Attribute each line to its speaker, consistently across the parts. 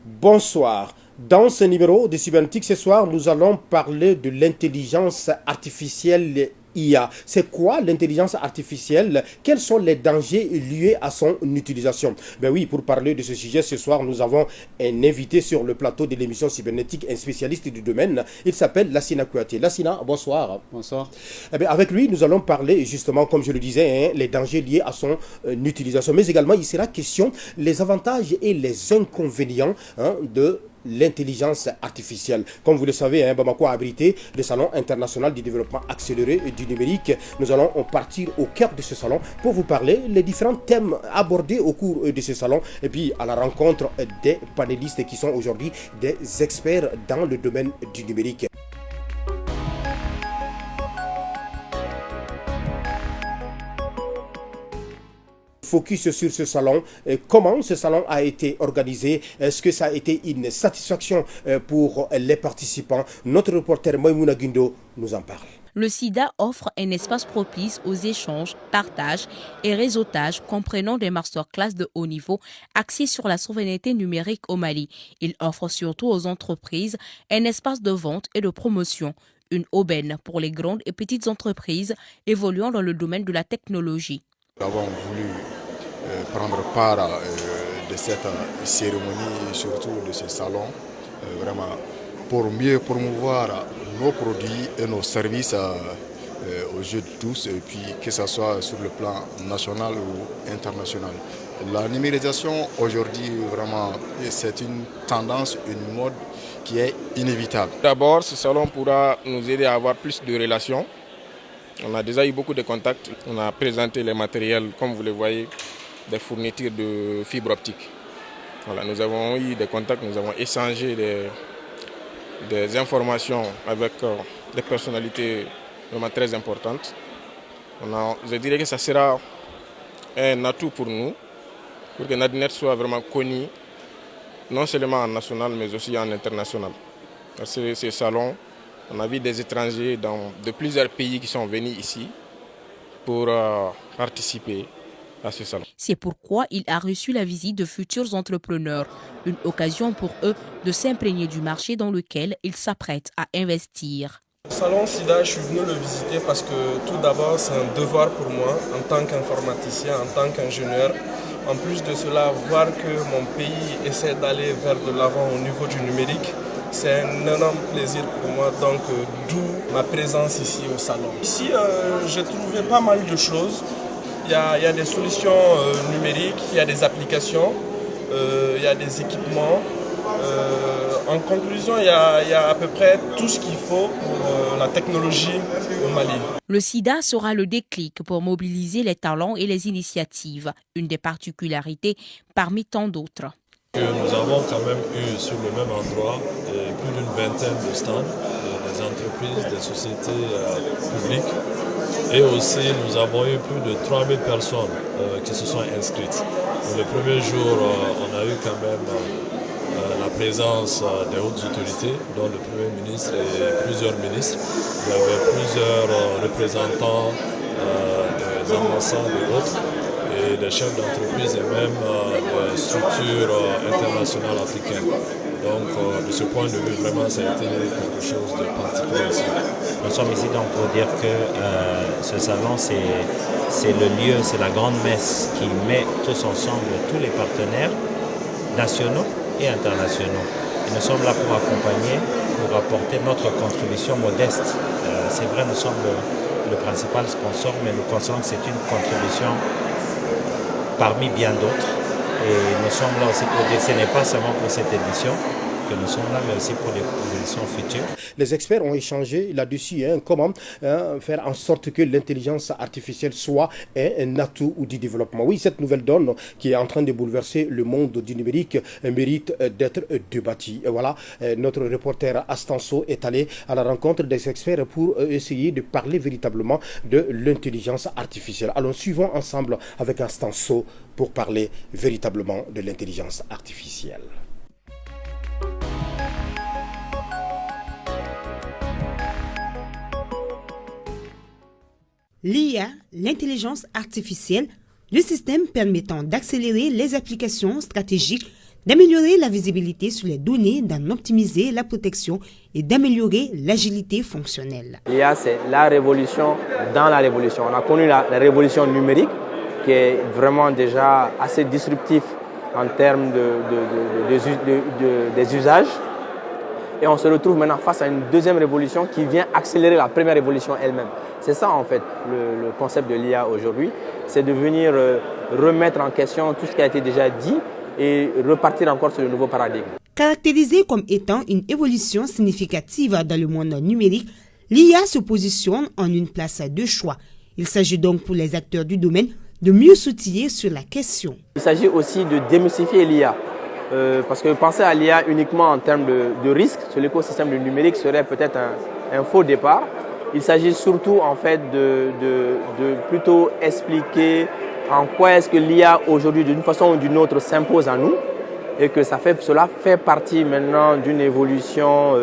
Speaker 1: Bonsoir. Dans ce numéro de Cybernétique, ce soir, nous allons parler de l'intelligence artificielle IA. C'est quoi l'intelligence artificielle? Quels sont les dangers liés à son utilisation? Ben oui, pour parler de ce sujet, ce soir, nous avons un invité sur le plateau de l'émission Cybernétique, un spécialiste du domaine. Il s'appelle Lassina Kouyaté. Lassina, bonsoir.
Speaker 2: Bonsoir.
Speaker 1: Eh bien, avec lui, nous allons parler justement, comme je le disais, les dangers liés à son utilisation. Mais également, il sera question les avantages et les inconvénients de l'intelligence artificielle. Comme vous le savez, Bamako a abrité le Salon international du développement accéléré et du numérique. Nous allons partir au cœur de ce salon pour vous parler les différents thèmes abordés au cours de ce salon et puis à la rencontre des panélistes qui sont aujourd'hui des experts dans le domaine du numérique. Focus sur ce salon. Comment ce salon a été organisé? Est-ce que ça a été une satisfaction pour les participants? Notre reporter Moïmouna Guindo nous en parle.
Speaker 3: Le SIDA offre un espace propice aux échanges, partages et réseautages comprenant des masterclass de haut niveau axés sur la souveraineté numérique au Mali. Il offre surtout aux entreprises un espace de vente et de promotion, une aubaine pour les grandes et petites entreprises évoluant dans le domaine de la technologie.
Speaker 4: Nous avons voulu prendre part de cette cérémonie et surtout de ce salon, vraiment pour mieux promouvoir nos produits et nos services aux yeux de tous, et puis que ce soit sur le plan national ou international. La numérisation aujourd'hui, vraiment, c'est une tendance, une mode qui est inévitable.
Speaker 5: D'abord, ce salon pourra nous aider à avoir plus de relations. On a déjà eu beaucoup de contacts. On a présenté les matériels, comme vous le voyez, des fournitures de fibre optique. Voilà, nous avons eu des contacts, nous avons échangé des informations avec des personnalités vraiment très importantes. Je dirais que ça sera un atout pour nous, pour que Nadinet soit vraiment connu, non seulement en national, mais aussi en international. Parce que ce salon, on a vu des étrangers de plusieurs pays qui sont venus ici pour participer à ce salon.
Speaker 3: C'est pourquoi il a reçu la visite de futurs entrepreneurs, une occasion pour eux de s'imprégner du marché dans lequel ils s'apprêtent à investir.
Speaker 6: Le salon SIDA, je suis venu le visiter parce que tout d'abord, c'est un devoir pour moi en tant qu'informaticien, en tant qu'ingénieur. En plus de cela, voir que mon pays essaie d'aller vers de l'avant au niveau du numérique, c'est un énorme plaisir pour moi, donc d'où ma présence ici au salon. Ici, j'ai trouvé pas mal de choses. Il y a des solutions numériques, il y a des applications, il y a des équipements. En conclusion, il y a à peu près tout ce qu'il faut pour la technologie au Mali.
Speaker 3: Le SIDA sera le déclic pour mobiliser les talents et les initiatives, une des particularités parmi tant d'autres.
Speaker 7: Nous avons quand même eu sur le même endroit plus d'une vingtaine de stands, des entreprises, des sociétés publiques. Et aussi, nous avons eu plus de 3000 personnes qui se sont inscrites. Pour le premier jour, on a eu quand même la présence des hautes autorités, dont le Premier ministre et plusieurs ministres. Il y avait plusieurs représentants des ambassades et autres, et des chefs d'entreprise et même des structures internationales africaines. Donc, de ce point de vue, vraiment, ça a été quelque chose de particulier ici.
Speaker 8: Nous sommes ici donc pour dire que ce salon, c'est le lieu, c'est la grande messe qui met tous ensemble tous les partenaires nationaux et internationaux. Et nous sommes là pour accompagner, pour apporter notre contribution modeste. C'est vrai, nous sommes le principal sponsor, mais nous considérons que c'est une contribution parmi bien d'autres. Et nous sommes là aussi pour dire que ce n'est pas seulement pour cette édition que nous sommes là, mais aussi pour les éditions futures.
Speaker 1: Les experts ont échangé là-dessus, comment faire en sorte que l'intelligence artificielle soit un atout ou du développement. Oui, cette nouvelle donne qui est en train de bouleverser le monde du numérique mérite d'être débattue. Et voilà, notre reporter Astanso est allé à la rencontre des experts pour essayer de parler véritablement de l'intelligence artificielle. Alors, suivons ensemble avec Astanso pour parler véritablement de l'intelligence artificielle.
Speaker 9: L'IA, l'intelligence artificielle, le système permettant d'accélérer les applications stratégiques
Speaker 2: d'améliorer la visibilité sur les données, d'en optimiser la protection et d'améliorer l'agilité fonctionnelle.
Speaker 9: L'IA, c'est la révolution dans la révolution. On a connu la révolution numérique qui est vraiment déjà assez disruptif en termes des usages. Et on se retrouve maintenant face à une deuxième révolution qui vient accélérer la première révolution elle-même. C'est ça en fait le concept de l'IA aujourd'hui, c'est de venir remettre en question tout ce qui a été déjà dit et repartir encore sur le nouveau paradigme.
Speaker 2: Caractérisée comme étant une évolution significative dans le monde numérique, l'IA se positionne en une place de choix. Il s'agit donc pour les acteurs du domaine de mieux s'outiller sur la question.
Speaker 9: Il s'agit aussi de démystifier l'IA. Parce que penser à l'IA uniquement en termes de risque sur l'écosystème du numérique serait peut-être un faux départ. Il s'agit surtout en fait de plutôt expliquer en quoi est-ce que l'IA aujourd'hui d'une façon ou d'une autre s'impose à nous et que cela fait partie maintenant d'une évolution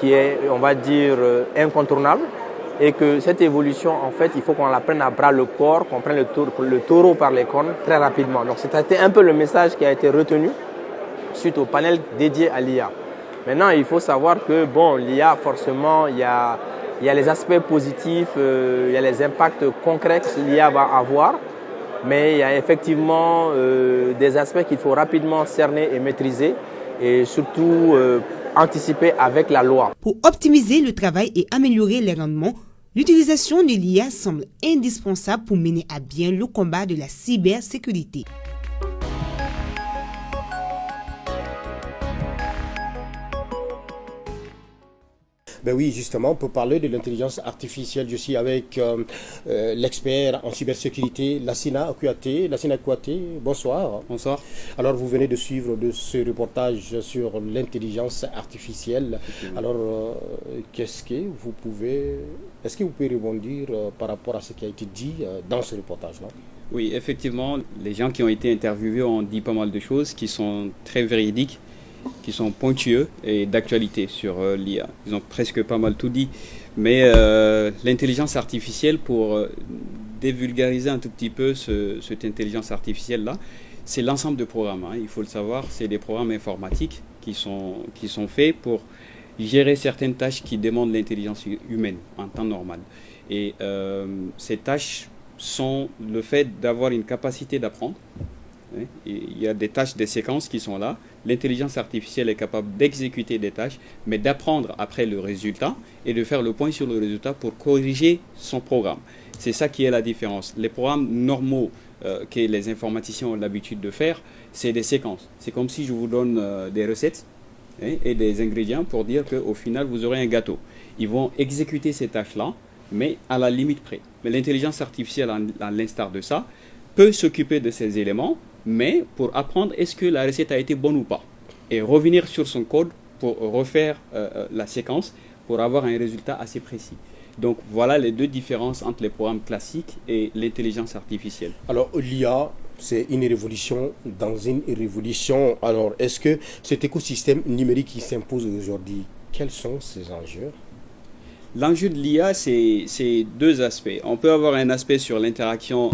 Speaker 9: qui est, on va dire, incontournable et que cette évolution en fait il faut qu'on la prenne à bras le corps, qu'on prenne le taureau par les cornes très rapidement. Donc c'était un peu le message qui a été retenu suite au panel dédié à l'IA. Maintenant, il faut savoir que l'IA, forcément, il y a les aspects positifs, il y a les impacts concrets que l'IA va avoir, mais il y a effectivement des aspects qu'il faut rapidement cerner et maîtriser et surtout anticiper avec la loi.
Speaker 2: Pour optimiser le travail et améliorer les rendements, l'utilisation de l'IA semble indispensable pour mener à bien le combat de la cybersécurité.
Speaker 1: Ben oui, justement, pour parler de l'intelligence artificielle, je suis avec l'expert en cybersécurité, Lassina Kouyaté. Bonsoir.
Speaker 10: Bonsoir.
Speaker 1: Alors, vous venez de suivre ce reportage sur l'intelligence artificielle. Alors, est-ce que vous pouvez rebondir par rapport à ce qui a été dit dans ce reportage-là?
Speaker 10: Oui, effectivement, les gens qui ont été interviewés ont dit pas mal de choses qui sont très véridiques, qui sont pointueux et d'actualité sur l'IA. Ils ont presque pas mal tout dit. Mais l'intelligence artificielle, pour dévulgariser un tout petit peu cette intelligence artificielle-là, c'est l'ensemble de programmes. Il faut le savoir, c'est des programmes informatiques qui sont faits pour gérer certaines tâches qui demandent l'intelligence humaine en temps normal. Et ces tâches sont le fait d'avoir une capacité d'apprendre. Il y a des tâches, des séquences qui sont là. L'intelligence artificielle est capable d'exécuter des tâches, mais d'apprendre après le résultat et de faire le point sur le résultat pour corriger son programme. C'est ça qui est la différence. Les programmes normaux que les informaticiens ont l'habitude de faire, c'est des séquences. C'est comme si je vous donne des recettes et des ingrédients pour dire qu'au final, vous aurez un gâteau. Ils vont exécuter ces tâches-là, mais à la limite près. Mais l'intelligence artificielle, à l'instar de ça, peut s'occuper de ces éléments, mais pour apprendre est-ce que la recette a été bonne ou pas. Et revenir sur son code pour refaire la séquence pour avoir un résultat assez précis. Donc voilà les deux différences entre les programmes classiques et l'intelligence artificielle.
Speaker 1: Alors l'IA, c'est une révolution dans une révolution. Alors est-ce que cet écosystème numérique qui s'impose aujourd'hui, quels sont ses enjeux ?
Speaker 10: L'enjeu de l'IA, c'est deux aspects. On peut avoir un aspect sur l'interaction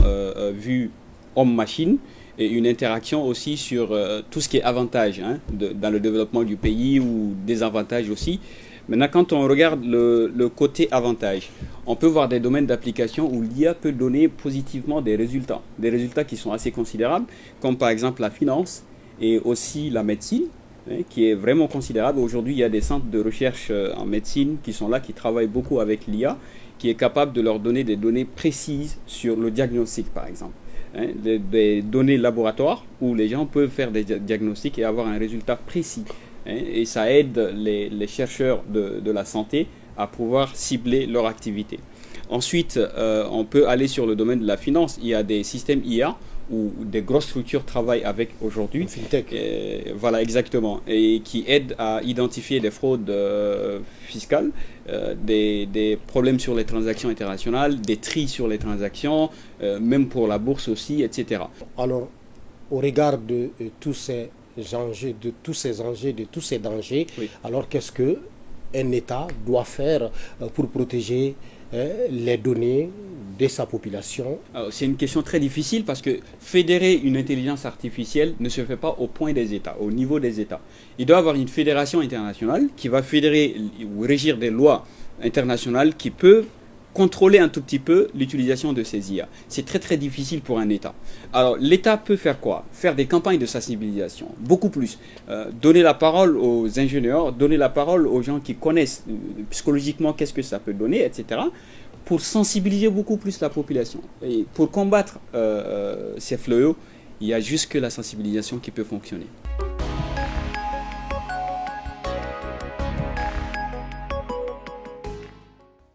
Speaker 10: vue homme-machine et une interaction aussi sur tout ce qui est avantage dans le développement du pays ou désavantages aussi. Maintenant, quand on regarde le côté avantage, on peut voir des domaines d'application où l'IA peut donner positivement des résultats qui sont assez considérables, comme par exemple la finance et aussi la médecine, qui est vraiment considérable. Aujourd'hui, il y a des centres de recherche en médecine qui sont là, qui travaillent beaucoup avec l'IA, qui est capable de leur donner des données précises sur le diagnostic, par exemple. Des données laboratoires où les gens peuvent faire des diagnostics et avoir un résultat précis. Et ça aide les chercheurs de la santé à pouvoir cibler leur activité. Ensuite, on peut aller sur le domaine de la finance. Il y a des systèmes IA où des grosses structures travaillent avec aujourd'hui.
Speaker 1: FinTech.
Speaker 10: Voilà, exactement. Et qui aident à identifier des fraudes fiscales, des problèmes sur les transactions internationales, des tris sur les transactions, même pour la bourse aussi, etc.
Speaker 1: Alors, au regard de tous ces enjeux, de tous ces dangers, oui. Alors qu'est-ce qu'un État doit faire pour protéger les données de sa population?
Speaker 10: C'est une question très difficile parce que fédérer une intelligence artificielle ne se fait pas au point des États, au niveau des États. Il doit y avoir une fédération internationale qui va fédérer ou régir des lois internationales qui peuvent contrôler un tout petit peu l'utilisation de ces IA. C'est très très difficile pour un État. Alors l'État peut faire quoi? Faire des campagnes de sensibilisation, beaucoup plus. Donner la parole aux ingénieurs, donner la parole aux gens qui connaissent psychologiquement qu'est-ce que ça peut donner, etc. pour sensibiliser beaucoup plus la population. Et pour combattre ces fléaux, il y a juste que la sensibilisation qui peut fonctionner.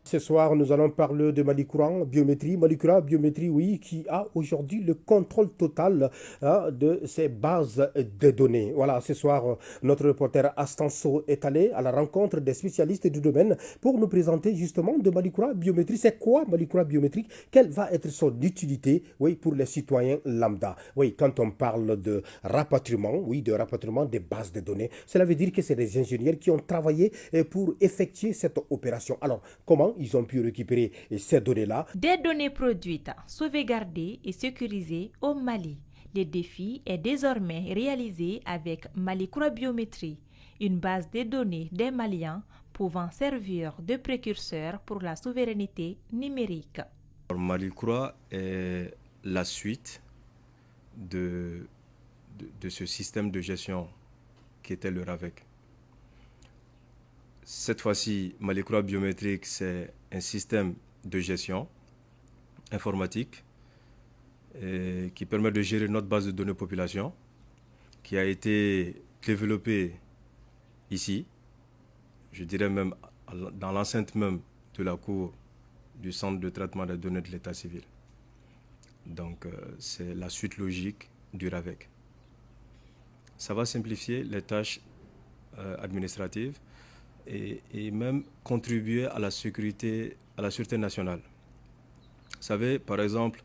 Speaker 1: Ce soir, nous allons parler de Malikura Biométrie. Malikura Biométrie, oui, qui a aujourd'hui le contrôle total de ces bases de données. Voilà, ce soir, notre reporter Astanso est allé à la rencontre des spécialistes du domaine pour nous présenter justement de Malikura Biométrie. C'est quoi Malikura Biométrie? Quelle va être son utilité, oui, pour les citoyens lambda? Oui, quand on parle de rapatriement, oui, de rapatriement des bases de données, cela veut dire que c'est des ingénieurs qui ont travaillé pour effectuer cette opération. Alors, comment ils ont pu récupérer ces données-là?
Speaker 11: Des données produites, sauvegardées et sécurisées au Mali. Le défi est désormais réalisé avec Malikura Biométrie, une base de données des Maliens pouvant servir de précurseur pour la souveraineté numérique.
Speaker 12: Malikura est la suite de ce système de gestion qui était le RAVEC. Cette fois-ci, Malikura Biométrique, c'est un système de gestion informatique qui permet de gérer notre base de données population, qui a été développée ici, je dirais même dans l'enceinte même de la cour du centre de traitement des données de l'état civil. Donc, c'est la suite logique du RAVEC. Ça va simplifier les tâches administratives et même contribuer à la sécurité, à la sûreté nationale. Vous savez, par exemple,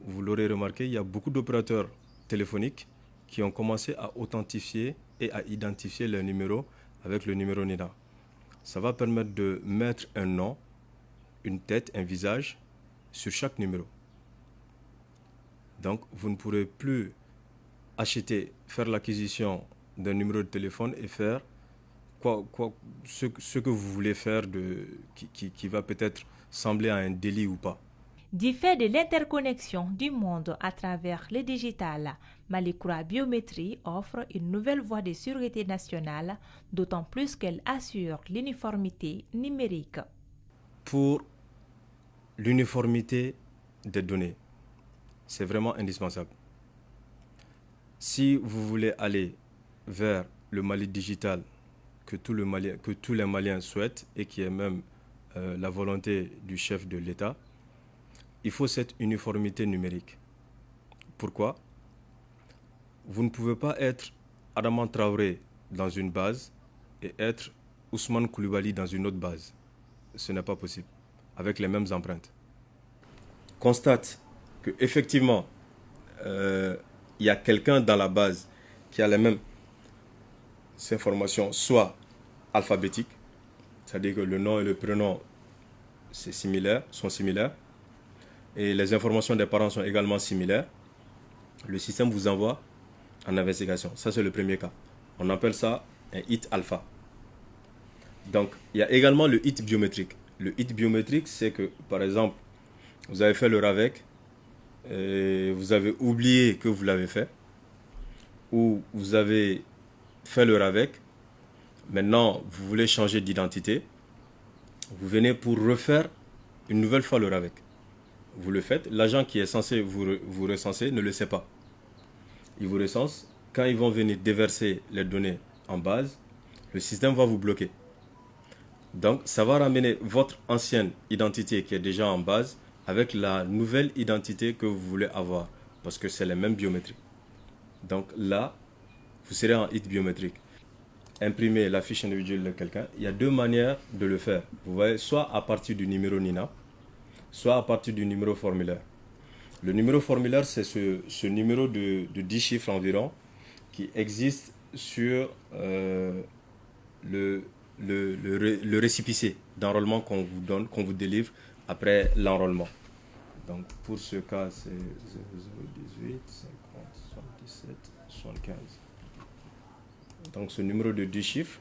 Speaker 12: vous l'aurez remarqué, il y a beaucoup d'opérateurs téléphoniques qui ont commencé à authentifier et à identifier leur numéro avec le numéro NINA. Ça va permettre de mettre un nom, une tête, un visage sur chaque numéro. Donc, vous ne pourrez plus faire l'acquisition d'un numéro de téléphone et faire ce que vous voulez faire qui va peut-être sembler à un délit ou pas.
Speaker 11: Du fait de l'interconnexion du monde à travers le digital, Malikura Biométrie offre une nouvelle voie de sécurité nationale, d'autant plus qu'elle assure l'uniformité numérique.
Speaker 12: Pour l'uniformité des données, c'est vraiment indispensable. Si vous voulez aller vers le Mali digital que tous les Maliens souhaitent et qui est même la volonté du chef de l'État, il faut cette uniformité numérique. Pourquoi? Vous ne pouvez pas être Adama Traoré dans une base et être Ousmane Koulibaly dans une autre base. Ce n'est pas possible, avec les mêmes empreintes. Constate qu'effectivement, il y a quelqu'un dans la base qui a les mêmes informations, soit alphabétiques, c'est-à-dire que le nom et le prénom sont similaires, et les informations des parents sont également similaires. Le système vous envoie en investigation. Ça, c'est le premier cas. On appelle ça un hit alpha. Donc, il y a également le hit biométrique. Le hit biométrique, c'est que, par exemple, vous avez fait le RAVEC, et vous avez oublié que vous l'avez fait, ou vous avez fait le RAVEC, maintenant vous voulez changer d'identité, vous venez pour refaire une nouvelle fois le RAVEC. Vous le faites, l'agent qui est censé vous recenser ne le sait pas. Il vous recense, quand ils vont venir déverser les données en base, le système va vous bloquer. Donc ça va ramener votre ancienne identité qui est déjà en base avec la nouvelle identité que vous voulez avoir, parce que c'est les mêmes biométries. Donc là, vous serez en hit biométrique. Imprimer la fiche individuelle de quelqu'un, il y a deux manières de le faire. Vous voyez, soit à partir du numéro NINA, soit à partir du numéro formulaire. Le numéro formulaire, c'est ce numéro de 10 chiffres environ qui existe sur le le récépissé d'enrôlement qu'on vous donne, qu'on vous délivre après l'enrôlement. Donc pour ce cas, c'est 0018 50 77 75. Donc ce numéro de 10 chiffres,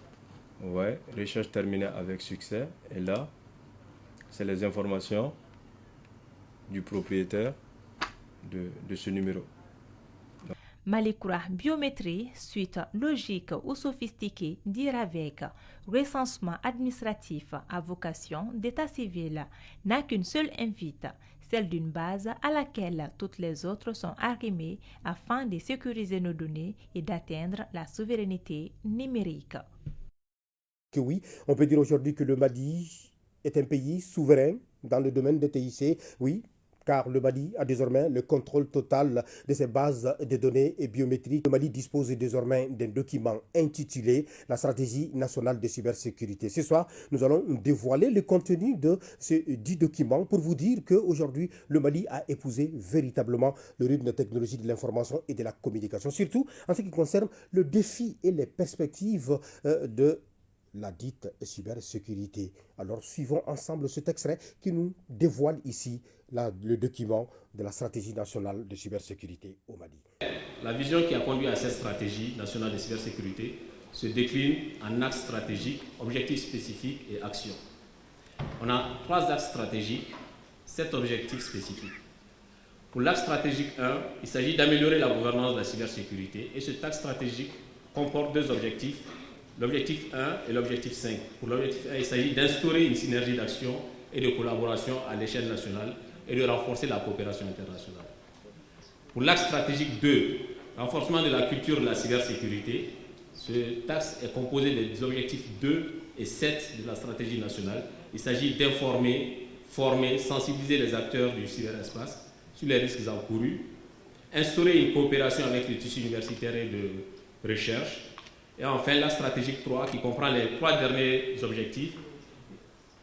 Speaker 12: ouais, recherche terminée avec succès. Et là, c'est les informations du propriétaire de ce numéro.
Speaker 11: Malikura biométrie, suite logique ou sophistiquée, dire avec recensement administratif à vocation d'état civil, n'a qu'une seule invite, celle d'une base à laquelle toutes les autres sont arrimées afin de sécuriser nos données et d'atteindre la souveraineté numérique.
Speaker 1: Que oui, on peut dire aujourd'hui que le Mali est un pays souverain dans le domaine des TIC, oui, car le Mali a désormais le contrôle total de ses bases de données et biométriques. Le Mali dispose désormais d'un document intitulé « La stratégie nationale de cybersécurité ». Ce soir, nous allons dévoiler le contenu de ce dit document pour vous dire qu'aujourd'hui, le Mali a épousé véritablement le rythme de technologie de l'information et de la communication, surtout en ce qui concerne le défi et les perspectives de la dite cybersécurité. Alors, suivons ensemble cet extrait qui nous dévoile ici le document de la stratégie nationale de cybersécurité au Mali.
Speaker 13: La vision qui a conduit à cette stratégie nationale de cybersécurité se décline en axes stratégiques, objectifs spécifiques et actions. On a 3 axes stratégiques, 7 objectifs spécifiques. Pour l'axe stratégique 1, il s'agit d'améliorer la gouvernance de la cybersécurité et cet axe stratégique comporte 2 objectifs, l'objectif 1 et l'objectif 5. Pour l'objectif 1, il s'agit d'instaurer une synergie d'action et de collaboration à l'échelle nationale et de renforcer la coopération internationale. Pour l'axe stratégique 2, renforcement de la culture de la cybersécurité, ce axe est composé des objectifs 2 et 7 de la stratégie nationale. Il s'agit d'informer, former, sensibiliser les acteurs du cyberespace sur les risques encourus, instaurer une coopération avec le tissu universitaire et de recherche, et enfin l'axe stratégique 3 qui comprend les 3 derniers objectifs.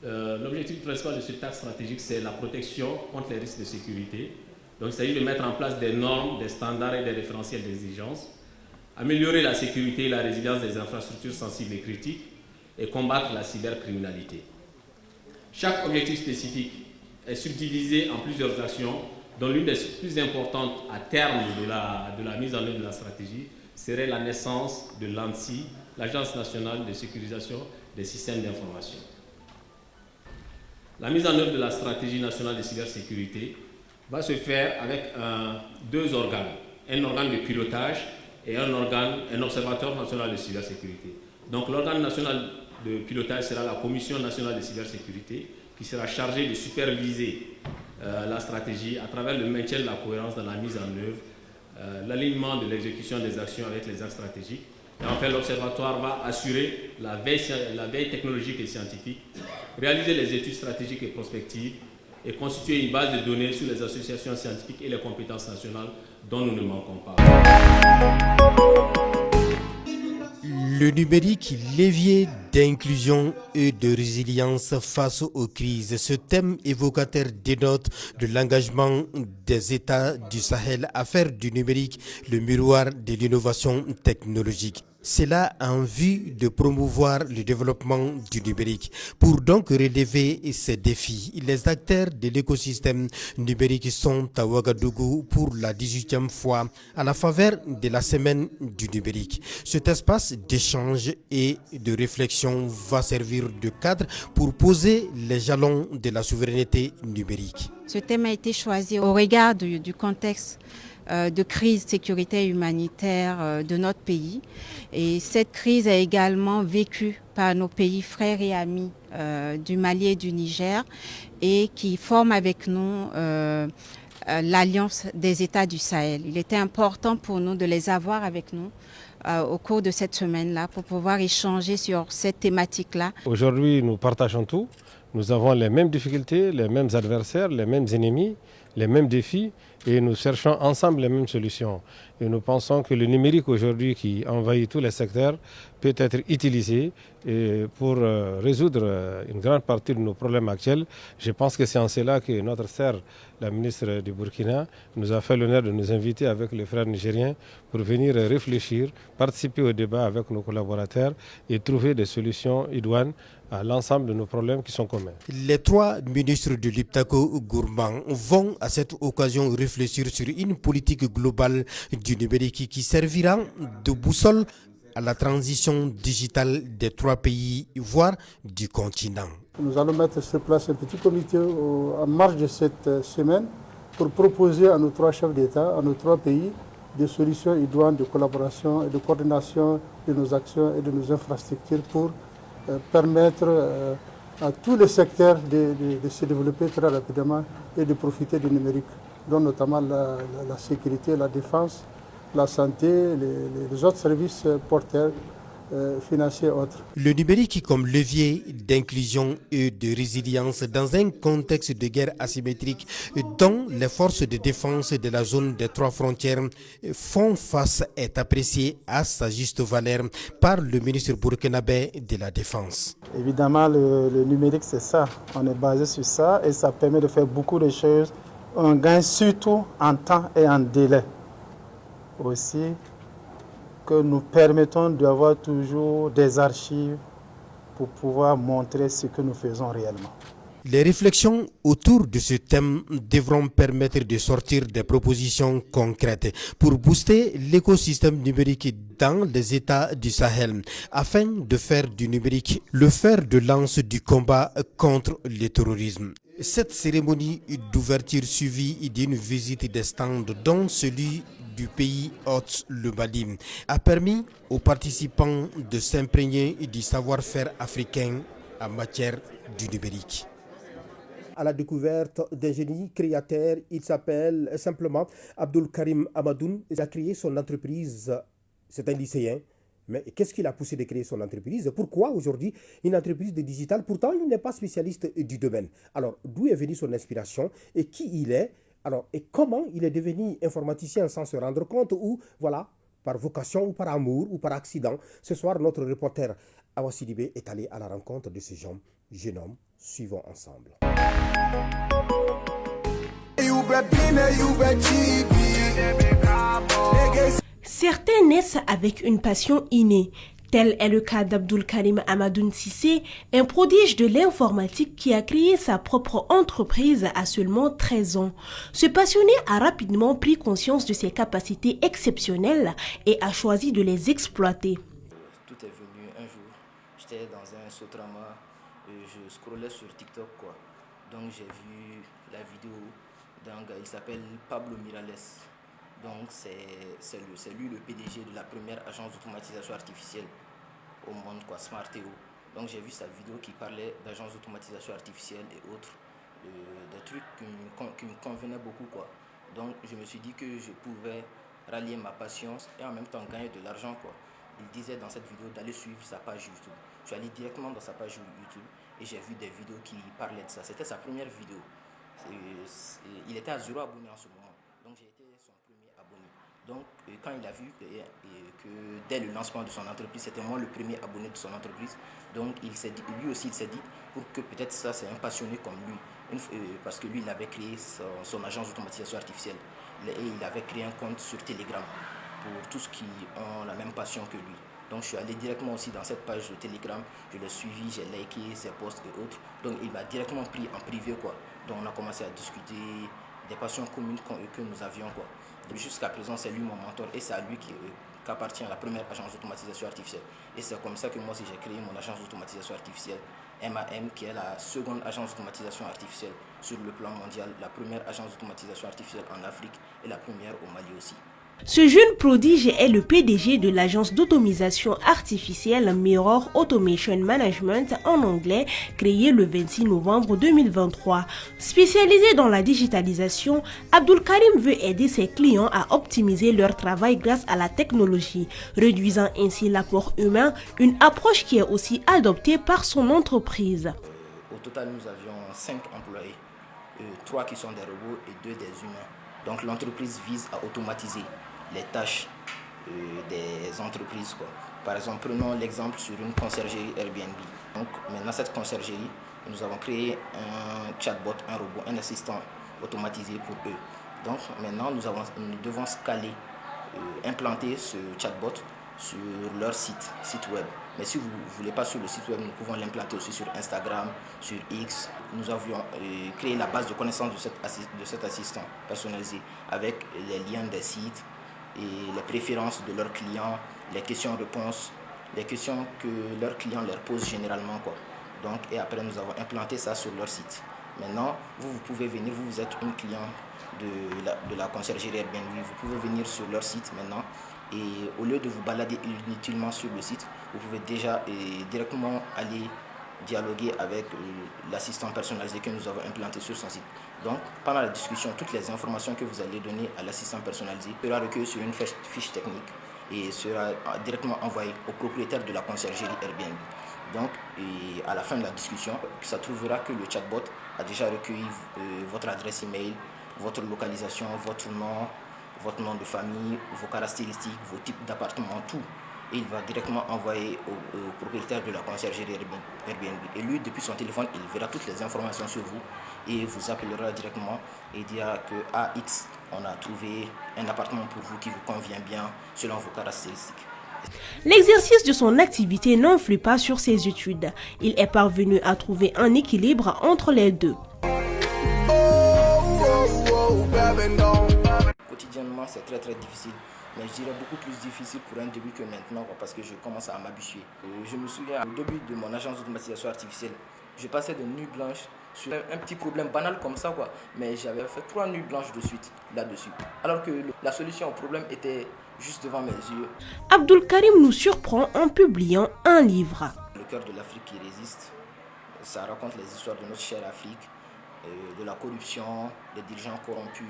Speaker 13: L'objectif principal de ce axe stratégique, c'est la protection contre les risques de sécurité. Donc il s'agit de mettre en place des normes, des standards et des référentiels d'exigence, améliorer la sécurité et la résilience des infrastructures sensibles et critiques et combattre la cybercriminalité. Chaque objectif spécifique est subdivisé en plusieurs actions, dont l'une des plus importantes à terme de la mise en œuvre de la stratégie serait la naissance de l'ANSSI, l'Agence nationale de sécurisation des systèmes d'information. La mise en œuvre de la stratégie nationale de cybersécurité va se faire avec 2 organes, un organe de pilotage et un observateur national de cybersécurité. Donc l'organe national de pilotage sera la Commission nationale de cybersécurité qui sera chargée de superviser la stratégie à travers le maintien de la cohérence dans la mise en œuvre, l'alignement de l'exécution des actions avec les axes stratégiques. Et enfin, l'Observatoire va assurer la veille technologique et scientifique, réaliser les études stratégiques et prospectives et constituer une base de données sur les associations scientifiques et les compétences nationales dont nous ne manquons pas.
Speaker 1: Le numérique, levier d'inclusion et de résilience face aux crises. Ce thème évocateur dénote de l'engagement des États du Sahel à faire du numérique le miroir de l'innovation technologique. Cela en vue de promouvoir le développement du numérique. Pour donc relever ces défis, les acteurs de l'écosystème numérique sont à Ouagadougou pour la 18e fois à la faveur de la semaine du numérique. Cet espace d'échange et de réflexion va servir de cadre pour poser les jalons de la souveraineté numérique.
Speaker 14: Ce thème a été choisi au regard du contexte de crise sécuritaire humanitaire de notre pays. Et cette crise est également vécue par nos pays frères et amis du Mali et du Niger et qui forment avec nous l'Alliance des États du Sahel. Il était important pour nous de les avoir avec nous au cours de cette semaine-là pour pouvoir échanger sur cette thématique-là.
Speaker 15: Aujourd'hui, nous partageons tout. Nous avons les mêmes difficultés, les mêmes adversaires, les mêmes ennemis, les mêmes défis. et nous cherchons ensemble les mêmes solutions. Et nous pensons que le numérique aujourd'hui qui envahit tous les secteurs peut être utilisé pour résoudre une grande partie de nos problèmes actuels. Je pense que c'est en cela que notre sœur, la ministre du Burkina, nous a fait l'honneur de nous inviter avec les frères nigériens pour venir réfléchir, participer au débat avec nos collaborateurs et trouver des solutions idoines à l'ensemble de nos problèmes qui sont communs.
Speaker 1: Les 3 ministres de l'Iptako Gourmand vont à cette occasion réfléchir sur une politique globale du numérique qui servira de boussole à la transition digitale des 3 pays, voire du continent.
Speaker 16: Nous allons mettre sur place un petit comité en marge de cette semaine pour proposer à nos 3 chefs d'État, à nos 3 pays, des solutions idoines de collaboration et de coordination de nos actions et de nos infrastructures pour permettre à tous les secteurs de se développer très rapidement et de profiter du numérique, dont notamment la sécurité, la défense, la santé, les autres services porteurs financiers et autres.
Speaker 1: Le numérique comme levier d'inclusion et de résilience dans un contexte de guerre asymétrique dont les forces de défense de la zone des 3 frontières font face est apprécié à sa juste valeur par le ministre burkinabé de la Défense.
Speaker 17: Évidemment, le numérique, c'est ça. On est basé sur ça et ça permet de faire beaucoup de choses. On gagne surtout en temps et en délai. Aussi, que nous permettons d'avoir toujours des archives pour pouvoir montrer ce que nous faisons réellement.
Speaker 1: Les réflexions autour de ce thème devront permettre de sortir des propositions concrètes pour booster l'écosystème numérique dans les États du Sahel, afin de faire du numérique le fer de lance du combat contre le terrorisme. Cette cérémonie d'ouverture suivie d'une visite des stands, dont celui du pays hôte, le Mali, a permis aux participants de s'imprégner du savoir-faire africain en matière du numérique. À la découverte d'un génie créateur, il s'appelle simplement Abdul Karim Amadoun. Il a créé son entreprise, c'est un lycéen. Mais qu'est-ce qui l'a poussé de créer son entreprise? Pourquoi aujourd'hui une entreprise de digital? Pourtant, il n'est pas spécialiste du domaine. Alors, d'où est venue son inspiration et qui il est? Alors, et comment il est devenu informaticien sans se rendre compte, ou voilà, par vocation ou par amour ou par accident? Ce soir, notre reporter Awa Sidibé est allé à la rencontre de ce jeune homme. Suivons ensemble.
Speaker 18: Certains naissent avec une passion innée. Tel est le cas d'Abdul Karim Amadoun Sissé, un prodige de l'informatique qui a créé sa propre entreprise à seulement 13 ans. Ce passionné a rapidement pris conscience de ses capacités exceptionnelles et a choisi de les exploiter.
Speaker 19: Tout est venu un jour, j'étais dans un Sotrama, je scrollais sur TikTok quoi. Donc j'ai vu la vidéo d'un gars, il s'appelle Pablo Mirales. Donc c'est lui le PDG de la première agence d'automatisation artificielle au monde, quoi, Smarteo. Donc j'ai vu sa vidéo qui parlait d'agence d'automatisation artificielle et autres, des trucs qui me convenaient beaucoup, quoi. Donc je me suis dit que je pouvais rallier ma passion et en même temps gagner de l'argent, quoi. Il disait dans cette vidéo d'aller suivre sa page YouTube. Je suis allé directement dans sa page YouTube et j'ai vu des vidéos qui parlaient de ça. C'était sa première vidéo. Il était à 0 abonnés en ce moment. Donc j'ai été son premier abonné. Donc quand il a vu que dès le lancement de son entreprise, c'était moi le premier abonné de son entreprise, donc lui aussi il s'est dit pour que peut-être ça c'est un passionné comme lui, parce que lui il avait créé son agence d'automatisation artificielle et il avait créé un compte sur Telegram pour tous qui ont la même passion que lui. Donc je suis allé directement aussi dans cette page de Telegram, je l'ai suivi, j'ai liké ses posts et autres, donc il m'a directement pris en privé quoi. Donc on a commencé à discuter des passions communes que nous avions quoi. Jusqu'à présent c'est lui mon mentor et c'est à lui qu'appartient la première agence d'automatisation artificielle. Et c'est comme ça que moi aussi j'ai créé mon agence d'automatisation artificielle, MAM, qui est la seconde agence d'automatisation artificielle sur le plan mondial, la première agence d'automatisation artificielle en Afrique et la première au Mali aussi.
Speaker 18: Ce jeune prodige est le PDG de l'agence d'automatisation artificielle Mirror Automation Management en anglais, créée le 26 novembre 2023. Spécialisé dans la digitalisation, Abdul Karim veut aider ses clients à optimiser leur travail grâce à la technologie, réduisant ainsi l'apport humain, une approche qui est aussi adoptée par son entreprise.
Speaker 19: Au total, nous avions 5 employés, 3 qui sont des robots et 2 des humains. Donc l'entreprise vise à automatiser les tâches des entreprises, quoi. Par exemple, prenons l'exemple sur une conciergerie Airbnb. Donc maintenant cette conciergerie, nous avons créé un chatbot, un robot, un assistant automatisé pour eux. Donc maintenant nous devons scaler, implanter ce chatbot sur leur site web. Mais si vous ne voulez pas sur le site web, nous pouvons l'implanter aussi sur Instagram, sur X. Nous avions créé la base de connaissances de cet assistant personnalisé avec les liens des sites et les préférences de leurs clients, les questions-réponses, les questions que leurs clients leur posent généralement, quoi. Donc, et après, nous avons implanté ça sur leur site. Maintenant, vous pouvez venir, vous êtes une client de la conciergerie Airbnb, vous pouvez venir sur leur site maintenant. Et au lieu de vous balader inutilement sur le site, vous pouvez déjà directement aller dialoguer avec l'assistant personnalisé que nous avons implanté sur son site. Donc, pendant la discussion, toutes les informations que vous allez donner à l'assistant personnalisé sera recueillies sur une fiche technique et sera directement envoyée au propriétaire de la conciergerie Airbnb. Donc, et à la fin de la discussion, ça trouvera que le chatbot a déjà recueilli votre adresse email, votre localisation, votre nom de famille, vos caractéristiques, vos types d'appartements, tout. Et il va directement envoyer au propriétaire de la conciergerie Airbnb. Et lui, depuis son téléphone, il verra toutes les informations sur vous et vous appellera directement et dira que à X, on a trouvé un appartement pour vous qui vous convient bien selon vos caractéristiques.
Speaker 18: L'exercice de son activité n'influe pas sur ses études. Il est parvenu à trouver un équilibre entre les deux.
Speaker 19: Quotidiennement, c'est très difficile. Mais je dirais beaucoup plus difficile pour un début que maintenant, parce que je commence à m'habituer. Je me souviens, au début de mon agence d'automatisation artificielle, je passais de nuits blanches sur un petit problème banal comme ça, quoi. Mais j'avais fait 3 nuits blanches de suite là-dessus. Alors que la solution au problème était juste devant mes yeux.
Speaker 18: Abdul Karim nous surprend en publiant un livre.
Speaker 19: Le cœur de l'Afrique qui résiste, ça raconte les histoires de notre chère Afrique, de la corruption, des dirigeants corrompus,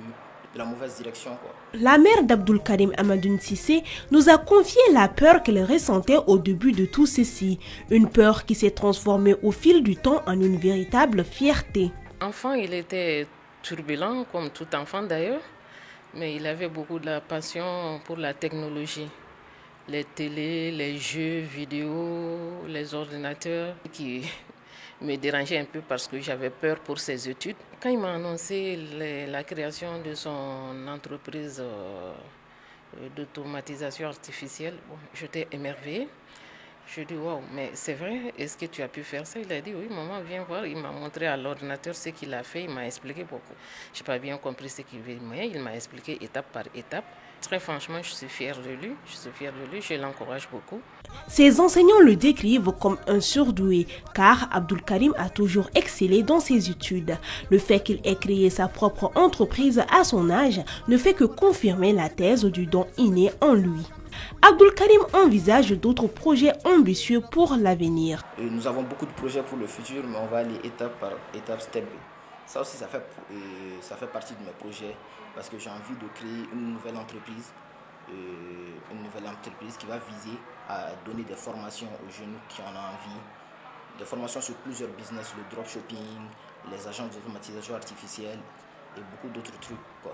Speaker 19: de la mauvaise direction, quoi.
Speaker 18: La mère d'Abdul Karim Amadoune Cissé nous a confié la peur qu'elle ressentait au début de tout ceci. Une peur qui s'est transformée au fil du temps en une véritable fierté.
Speaker 20: Enfant, il était turbulent, comme tout enfant d'ailleurs, mais il avait beaucoup de la passion pour la technologie. Les télés, les jeux vidéo, les ordinateurs qui me dérangeait un peu parce que j'avais peur pour ses études. Quand il m'a annoncé la création de son entreprise d'automatisation artificielle, j'étais émerveillée. Je dis waouh, mais c'est vrai, est-ce que tu as pu faire ça? Il a dit oui, maman, viens voir. Il m'a montré à l'ordinateur ce qu'il a fait, il m'a expliqué pourquoi. Je n'ai pas bien compris ce qu'il veut, mais il m'a expliqué étape par étape. Très franchement, je suis fière de lui, je l'encourage beaucoup.
Speaker 18: Ses enseignants le décrivent comme un surdoué, car Abdul Karim a toujours excellé dans ses études. Le fait qu'il ait créé sa propre entreprise à son âge ne fait que confirmer la thèse du don inné en lui. Abdul Karim envisage d'autres projets ambitieux pour l'avenir.
Speaker 19: Nous avons beaucoup de projets pour le futur, mais on va aller étape par étape, step. Ça aussi, ça fait partie de mes projets parce que j'ai envie de créer une nouvelle entreprise qui va viser à donner des formations aux jeunes qui en ont envie, des formations sur plusieurs business, le dropshipping, les agences d'automatisation artificielle et beaucoup d'autres trucs, quoi.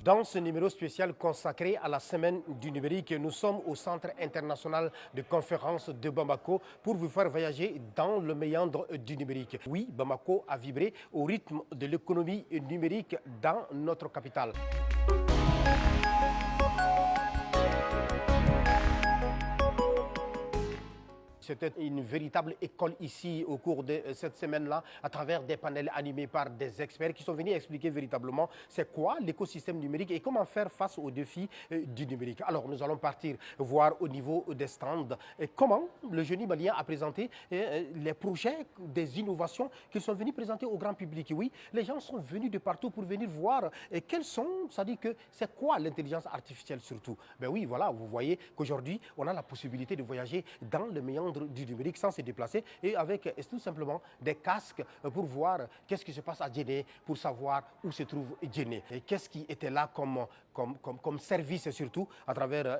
Speaker 1: Dans ce numéro spécial consacré à la semaine du numérique, nous sommes au Centre international de conférence de Bamako pour vous faire voyager dans le méandre du numérique. Oui, Bamako a vibré au rythme de l'économie numérique dans notre capitale. C'était une véritable école ici au cours de cette semaine-là, à travers des panels animés par des experts qui sont venus expliquer véritablement c'est quoi l'écosystème numérique et comment faire face aux défis du numérique. Alors nous allons partir voir au niveau des stands comment le génie malien a présenté les projets, des innovations qu'ils sont venus présenter au grand public. Oui, les gens sont venus de partout pour venir voir quels sont, c'est-à-dire que c'est quoi l'intelligence artificielle surtout. Ben oui, voilà, vous voyez qu'aujourd'hui on a la possibilité de voyager dans le méandre méandres du numérique sans se déplacer et avec tout simplement des casques pour voir qu'est-ce qui se passe à Djenné, pour savoir où se trouve Djenné et qu'est-ce qui était là comme service surtout à travers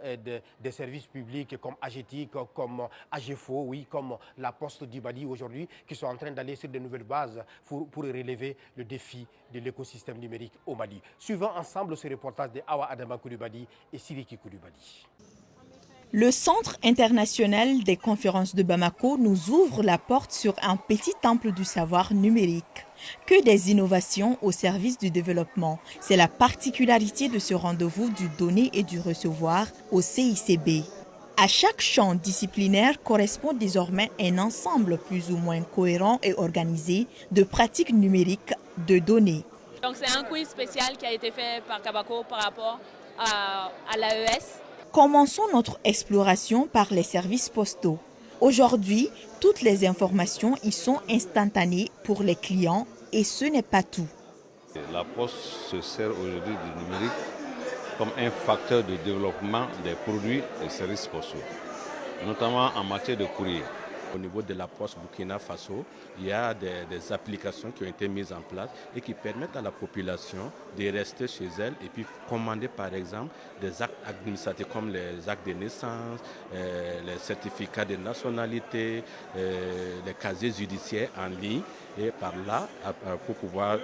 Speaker 1: des services publics comme AGETIC, comme AGEFO, oui, comme la Poste du Mali aujourd'hui qui sont en train d'aller sur de nouvelles bases pour relever le défi de l'écosystème numérique au Mali. Suivons ensemble ce reportage de Awa Adama Koulibaly et Siriki Koulibaly.
Speaker 21: Le Centre international des conférences de Bamako nous ouvre la porte sur un petit temple du savoir numérique. Que des innovations au service du développement. C'est la particularité de ce rendez-vous du donner et du recevoir au CICB. À chaque champ disciplinaire correspond désormais un ensemble plus ou moins cohérent et organisé de pratiques numériques de données.
Speaker 22: Donc c'est un quiz spécial qui a été fait par Kabako par rapport à l'AES.
Speaker 21: Commençons notre exploration par les services postaux. Aujourd'hui, toutes les informations y sont instantanées pour les clients et ce n'est pas tout.
Speaker 23: La Poste se sert aujourd'hui du numérique comme un facteur de développement des produits et services postaux, notamment en matière de courrier. Au niveau de la Poste Burkina Faso, il y a des applications qui ont été mises en place et qui permettent à la population de rester chez elle et puis commander par exemple des actes administratifs comme les actes de naissance, les certificats de nationalité, les casiers judiciaires en ligne et par là pour pouvoir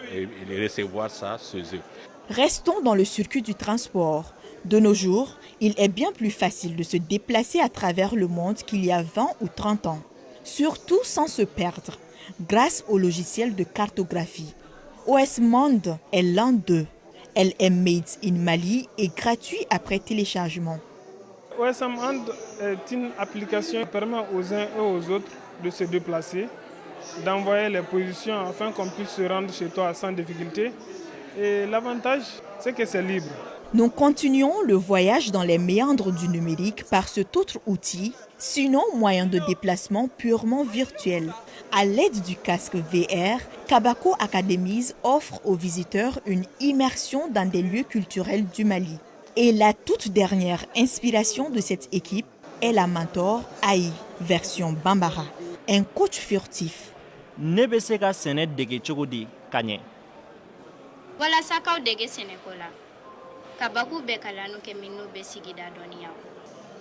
Speaker 23: recevoir ça chez eux.
Speaker 21: Restons dans le circuit du transport. De nos jours, il est bien plus facile de se déplacer à travers le monde qu'il y a 20 ou 30 ans. Surtout sans se perdre, grâce au logiciel de cartographie. OS Monde est l'un d'eux. Elle est made in Mali et gratuit après téléchargement.
Speaker 24: OS Monde est une application qui permet aux uns et aux autres de se déplacer, d'envoyer les positions afin qu'on puisse se rendre chez toi sans difficulté. Et l'avantage, c'est que c'est libre.
Speaker 21: Nous continuons le voyage dans les méandres du numérique par cet autre outil, sinon moyen de déplacement purement virtuel. À l'aide du casque VR, Kabako Academies offre aux visiteurs une immersion dans des lieux culturels du Mali. Et la toute dernière inspiration de cette équipe est la mentor AI, version Bambara, un coach furtif.
Speaker 25: Voilà ça quand dege Sénégola. Kabaku bekalano ke mino besigida donia.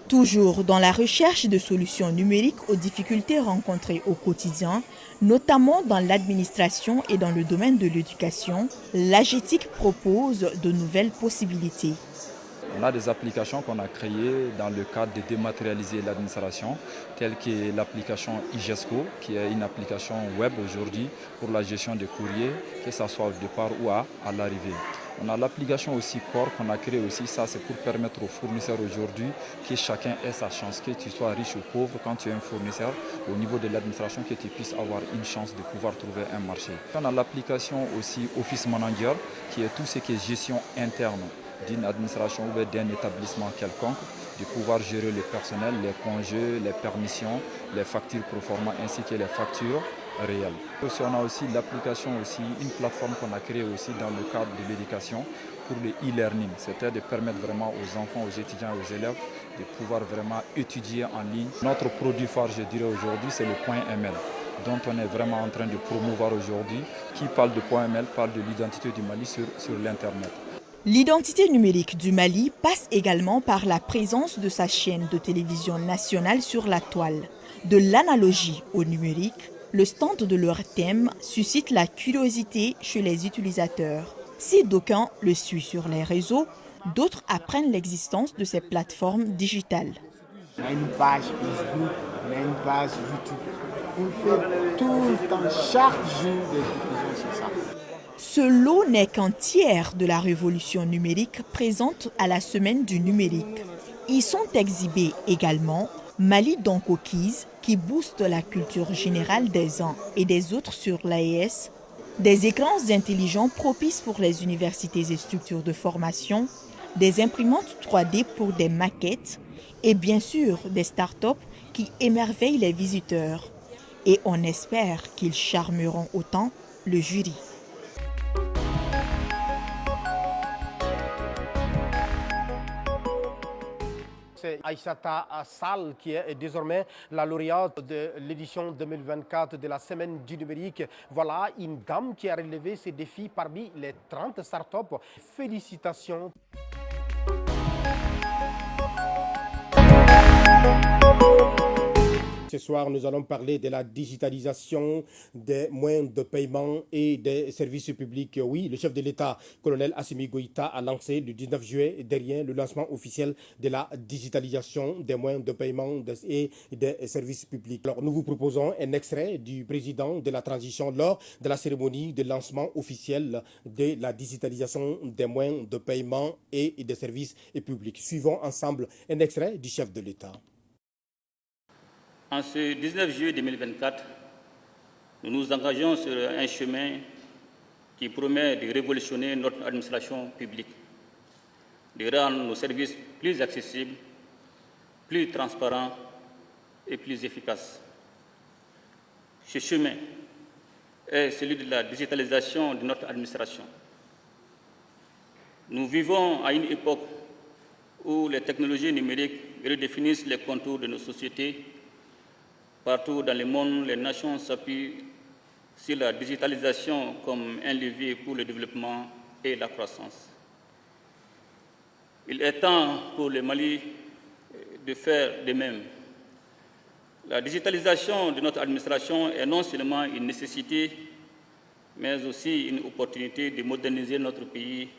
Speaker 21: Toujours dans la recherche de solutions numériques aux difficultés rencontrées au quotidien, notamment dans l'administration et dans le domaine de l'éducation, l'AGETIC propose de nouvelles possibilités.
Speaker 26: On a des applications qu'on a créées dans le cadre de dématérialiser l'administration, telle que l'application IGESCO, qui est une application web aujourd'hui pour la gestion des courriers, que ce soit au départ ou à l'arrivée. On a l'application aussi Core qu'on a créée aussi, ça c'est pour permettre aux fournisseurs aujourd'hui que chacun ait sa chance, que tu sois riche ou pauvre, quand tu es un fournisseur au niveau de l'administration, que tu puisses avoir une chance de pouvoir trouver un marché. On a l'application aussi Office Manager qui est tout ce qui est gestion interne d'une administration ou d'un établissement quelconque, de pouvoir gérer le personnel, les congés, les permissions, les factures pro forma ainsi que les factures réelles. Aussi, on a aussi l'application, une plateforme qu'on a créée aussi dans le cadre de l'éducation pour le e-learning, c'est-à-dire de permettre vraiment aux enfants, aux étudiants et aux élèves de pouvoir vraiment étudier en ligne. Notre produit phare, je dirais aujourd'hui, c'est le point ML, dont on est vraiment en train de promouvoir aujourd'hui. Qui parle de point ML parle de l'identité du Mali sur l'Internet.
Speaker 21: L'identité numérique du Mali passe également par la présence de sa chaîne de télévision nationale sur la toile. De l'analogie au numérique, le stand de leur thème suscite la curiosité chez les utilisateurs. Si d'aucuns le suivent sur les réseaux, d'autres apprennent l'existence de ces plateformes digitales.
Speaker 27: On a une page Facebook, on a une page YouTube. On fait tout le temps, chaque jour, des diffusions sur ça.
Speaker 21: Ce lot n'est qu'un tiers de la révolution numérique présente à la semaine du numérique. Y sont exhibés également Mali dans Cookies, qui booste la culture générale des uns et des autres sur l'AES, des écrans intelligents propices pour les universités et structures de formation, des imprimantes 3D pour des maquettes et bien sûr des startups qui émerveillent les visiteurs. Et on espère qu'ils charmeront autant le jury.
Speaker 1: c'est Aïssata Sall qui est désormais la lauréate de l'édition 2024 de la Semaine du numérique. Voilà une dame qui a relevé ces défis parmi les 30 startups. Félicitations. Ce soir, nous allons parler de la digitalisation des moyens de paiement et des services publics. Oui, le chef de l'État, colonel Assimi Goïta, a lancé le 19 juillet dernier le lancement officiel de la digitalisation des moyens de paiement et des services publics. Alors, nous vous proposons un extrait du président de la transition lors de la cérémonie de lancement officiel de la digitalisation des moyens de paiement et des services publics. Suivons ensemble un extrait du chef de l'État.
Speaker 3: En ce 19 juillet 2024, nous nous engageons sur un chemin qui promet de révolutionner notre administration publique, de rendre nos services plus accessibles, plus transparents et plus efficaces. Ce chemin est celui de la digitalisation de notre administration. Nous vivons à une époque où les technologies numériques redéfinissent les contours de nos sociétés. Partout dans le monde, les nations s'appuient sur la digitalisation comme un levier pour le développement et la croissance. Il est temps pour le Mali de faire de même. La digitalisation de notre administration est non seulement une nécessité, mais aussi une opportunité de moderniser notre pays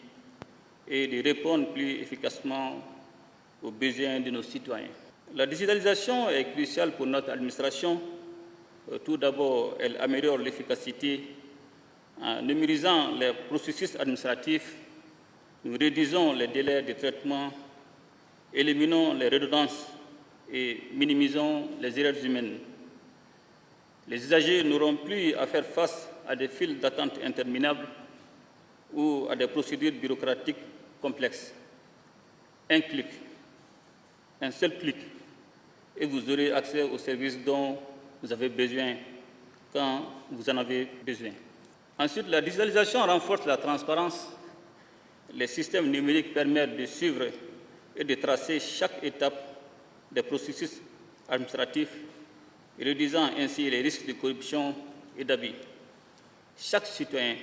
Speaker 3: et de répondre plus efficacement aux besoins de nos citoyens. La digitalisation est cruciale pour notre administration. Tout d'abord, elle améliore l'efficacité en numérisant les processus administratifs. Nous réduisons les délais de traitement, éliminons les redondances et minimisons les erreurs humaines. Les usagers n'auront plus à faire face à des files d'attente interminables ou à des procédures bureaucratiques complexes. Un clic, un seul clic, et vous aurez accès aux services dont vous avez besoin quand vous en avez besoin. Ensuite, la digitalisation renforce la transparence. Les systèmes numériques permettent de suivre et de tracer chaque étape des processus administratifs, réduisant ainsi les risques de corruption et d'abus. Chaque citoyen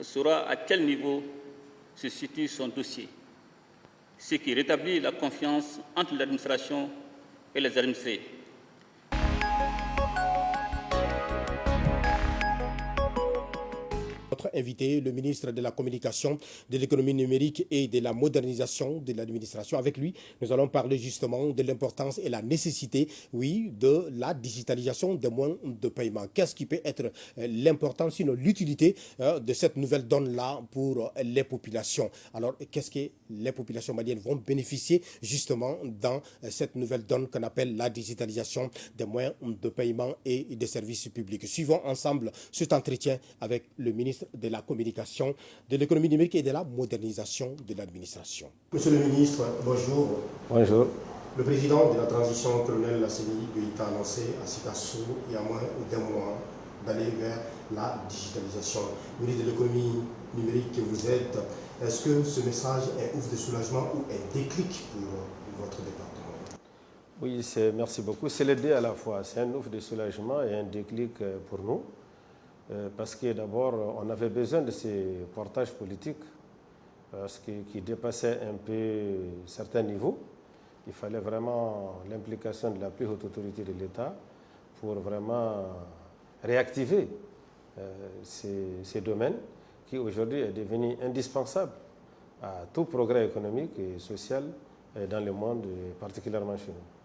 Speaker 3: saura à quel niveau se situe son dossier, ce qui rétablit la confiance entre l'administration et les administrés.
Speaker 1: Notre invité, le ministre de la Communication, de l'économie numérique et de la modernisation de l'administration. Avec lui, nous allons parler justement de l'importance et la nécessité, oui, de la digitalisation des moyens de paiement. Qu'est-ce qui peut être l'importance, sinon l'utilité de cette nouvelle donne-là pour les populations? Alors, qu'est-ce que les populations maliennes vont bénéficier justement dans cette nouvelle donne qu'on appelle la digitalisation des moyens de paiement et des services publics? Suivons ensemble cet entretien avec le ministre de la Communication, de l'économie numérique et de la modernisation de l'administration. Monsieur le ministre, bonjour.
Speaker 15: Bonjour.
Speaker 1: Le président de la transition, colonel Assimi Goïta, a annoncé à Sikasso il y a moins d'un mois d'aller vers la digitalisation. Ministre de l'économie numérique que vous êtes, est-ce que ce message est ouf de soulagement ou un déclic pour votre département?
Speaker 15: Oui, merci beaucoup. C'est les deux à la fois. C'est un ouf de soulagement et un déclic pour nous. Parce que d'abord, on avait besoin de ces portages politiques qui dépassaient un peu certains niveaux. Il fallait vraiment l'implication de la plus haute autorité de l'État pour vraiment réactiver ces domaines qui aujourd'hui est devenu indispensable à tout progrès économique et social dans le monde, et particulièrement chez nous.